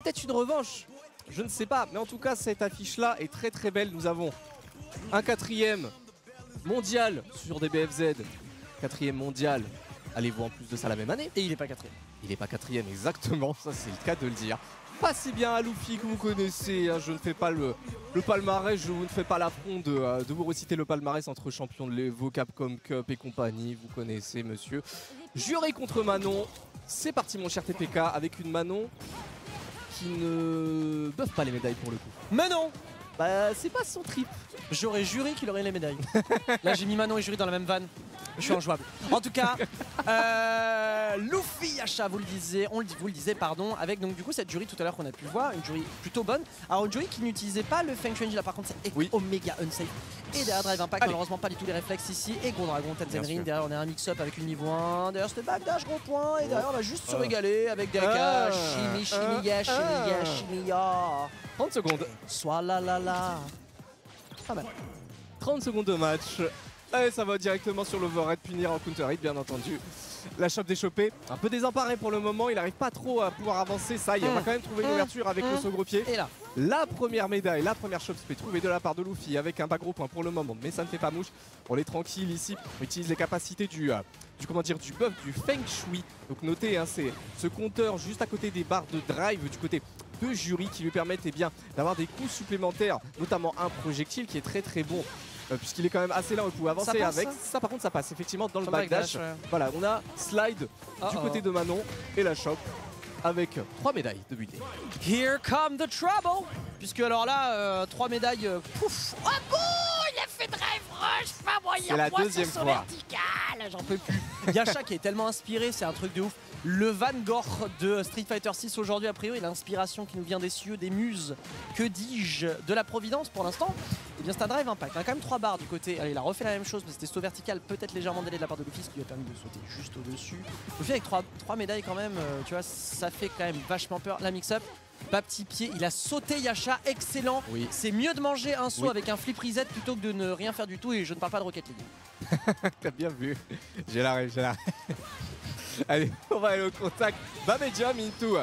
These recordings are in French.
Peut-être une revanche, je ne sais pas, mais en tout cas cette affiche-là est très très belle. Nous avons un 4e mondial sur des BFZ, 4e mondial, allez-vous en plus de ça la même année. Et il n'est pas 4e. Il n'est pas 4e exactement, ça c'est le cas de le dire. Pas si bien à Luffy que vous connaissez, hein. Je ne fais pas le palmarès, je ne fais pas l'affront de vous reciter le palmarès entre champions de l'Evo, Capcom Cup et compagnie, vous connaissez monsieur. Jury contre Manon, c'est parti mon cher TPK avec une Manon qui ne buffe pas les médailles pour le coup. Manon! Bah c'est pas son trip. J'aurais juré qu'il aurait les médailles. Là j'ai mis Manon et Jury dans la même vanne. Je suis injouable. En tout cas, Luffy Yasha, vous le disiez, vous le disiez, pardon, avec donc du coup cette jury tout à l'heure qu'on a pu voir, une jury plutôt bonne. Alors une jury qui n'utilisait pas le Feng Shui là par contre c'est Omega Unsafe. Et derrière Drive Impact, malheureusement pas du tout les réflexes ici. Et Gros Dragon, Tenzenrin, derrière on a un mix-up avec une niveau 1, derrière c'était backdash, gros point, et derrière on va juste se régaler avec des cas, Shimiya, 30 secondes. Soit la la la. Pas mal. 30 secondes de match. Allez, ça va directement sur l'overhead, punir en counter hit bien entendu. La chope déchopée, un peu désemparé pour le moment, il n'arrive pas trop à pouvoir avancer. Ça y est, on va quand même trouver une ouverture avec le saut gros pied. Et là, la première médaille, la première chope spé trouvée de la part de Luffy avec un bas gros point pour le moment, mais ça ne fait pas mouche. On est tranquille ici, on utilise les capacités du buff du Feng Shui. Donc notez, hein, c'est ce compteur juste à côté des barres de drive du côté de Jury qui lui permettent d'avoir des coups supplémentaires, notamment un projectile qui est très très bon. Puisqu'il est quand même assez là, on peut avancer avec. Ça par contre ça passe effectivement dans le backdash. Voilà, on a slide du côté de Manon et la chope avec 3 médailles de butée. Here come the trouble. Puisque alors là, 3 médailles, pouf. Oh go, il a fait drive rush, pas moyen. C'est la deuxième fois. J'en peux plus. Yasha qui est tellement inspiré, c'est un truc de ouf. Le Vanguard de Street Fighter 6 aujourd'hui, a priori, l'inspiration qui nous vient des cieux, des muses, que dis-je, de la Providence pour l'instant. Et bien c'est un drive impact, il a quand même 3 barres du côté. Allez, il a refait la même chose, mais c'était saut vertical, peut-être légèrement délai de la part de Luffy, ce qui lui a permis de sauter juste au-dessus. Luffy avec 3 médailles quand même, tu vois, ça fait quand même vachement peur. La mix-up, pas petit pied, il a sauté Yasha, excellent. Oui. C'est mieux de manger un saut avec un flip reset plutôt que de ne rien faire du tout, et je ne parle pas de Rocket League. T'as bien vu, j'ai la rêve, Allez, on va aller au contact. Babejam into,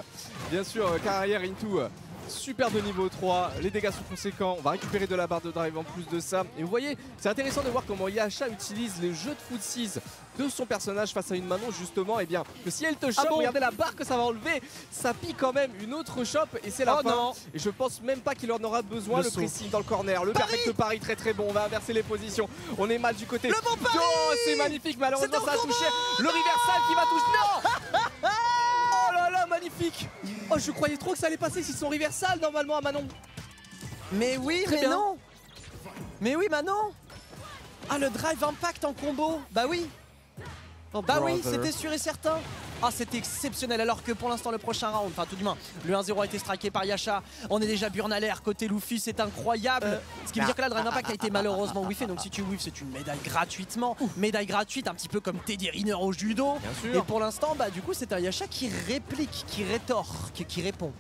bien sûr, carrière into. Super de niveau 3, les dégâts sont conséquents, on va récupérer de la barre de drive en plus de ça. Et vous voyez, c'est intéressant de voir comment Yasha utilise les jeux de footsies de son personnage face à une Manon justement. Et bien, que si elle te chope, regardez la barre que ça va enlever, ça pique quand même une autre chope et c'est la fin. Non. Et je pense même pas qu'il en aura besoin, le pressing dans le corner, le perfect pari très très bon, on va inverser les positions. On est mal du côté. Le bon pari. Oh, c'est magnifique, malheureusement ça a touché. Le reversal qui va toucher. Non. Oh là là, magnifique. Oh, je croyais trop que ça allait passer si son reversal normalement à Manon. Mais oui, mais non. Mais oui, Manon. Ah, le drive impact en combo. Bah oui. Oh, bah oui, c'était sûr et certain. Ah, c'était exceptionnel, alors que pour l'instant le prochain round, enfin tout du moins, le 1-0 a été striké par Yasha. On est déjà burn à l'air côté Luffy, c'est incroyable. Ce qui veut dire que là, le drive impact a été malheureusement whiffé, donc si tu whiffes, c'est une médaille gratuitement. Médaille gratuite, un petit peu comme Teddy Riner au judo. Bien sûr. Et pour l'instant, bah du coup, c'est un Yasha qui réplique, qui rétorque, qui répond.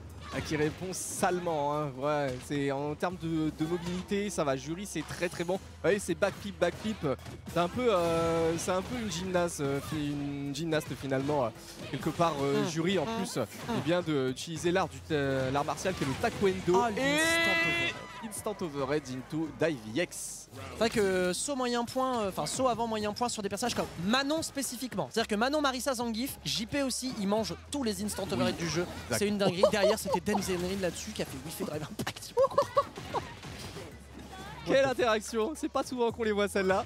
Qui répond salement, hein. Ouais, c'est en termes de mobilité, ça va. Jury, c'est très très bon. Vous voyez, c'est backflip. C'est un peu une gymnaste finalement. Quelque part, Jury en plus, et bien d'utiliser l'art martial qui est le taekwondo et instant overhead into Dive EX. C'est vrai que saut moyen point, enfin saut avant moyen point sur des personnages comme Manon spécifiquement. C'est-à-dire que Manon, Marissa, Zangief, JP aussi, ils mangent tous les instant overhead du jeu. C'est une dinguerie. Derrière, c'était Tenzenrin là-dessus qui a fait whiffer drive impact. Quelle interaction, c'est pas souvent qu'on les voit celles-là.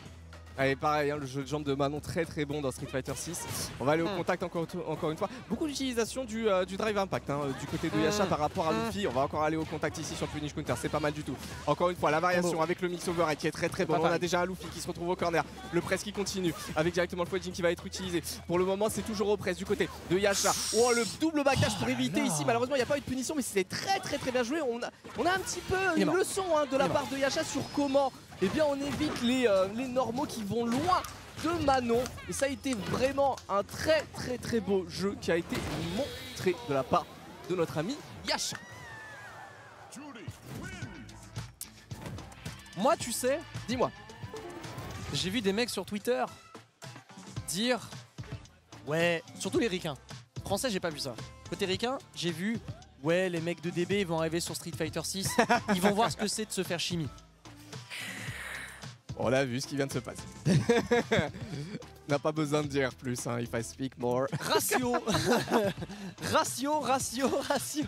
Allez, pareil, hein, le jeu de jambes de Manon très très bon dans Street Fighter 6. On va aller au contact encore une fois. Beaucoup d'utilisation du drive impact hein, du côté de Yasha par rapport à Luffy. On va encore aller au contact ici sur Punish Counter, c'est pas mal du tout. Encore une fois, la variation avec le mix overhead qui est très très bon. On a déjà un Luffy qui se retrouve au corner, le press qui continue avec directement le foiling qui va être utilisé. Pour le moment, c'est toujours au press du côté de Yasha. Oh, le double backdash pour éviter ici. Malheureusement, il n'y a pas eu de punition, mais c'était très très très bien joué. On a un petit peu une leçon hein, de la part de Yasha sur comment on évite les normaux qui vont loin de Manon. Et ça a été vraiment un très très très beau jeu qui a été montré de la part de notre ami Yasha. Moi, tu sais, dis-moi, j'ai vu des mecs sur Twitter dire ouais, surtout les ricains. Français, j'ai pas vu ça. Côté ricain, j'ai vu Ouais, les mecs de DB ils vont arriver sur Street Fighter 6, ils vont voir ce que c'est de se faire chimie. On a vu ce qui vient de se passer. On n'a pas besoin de dire plus, hein, if I speak more. Ratio. Ratio.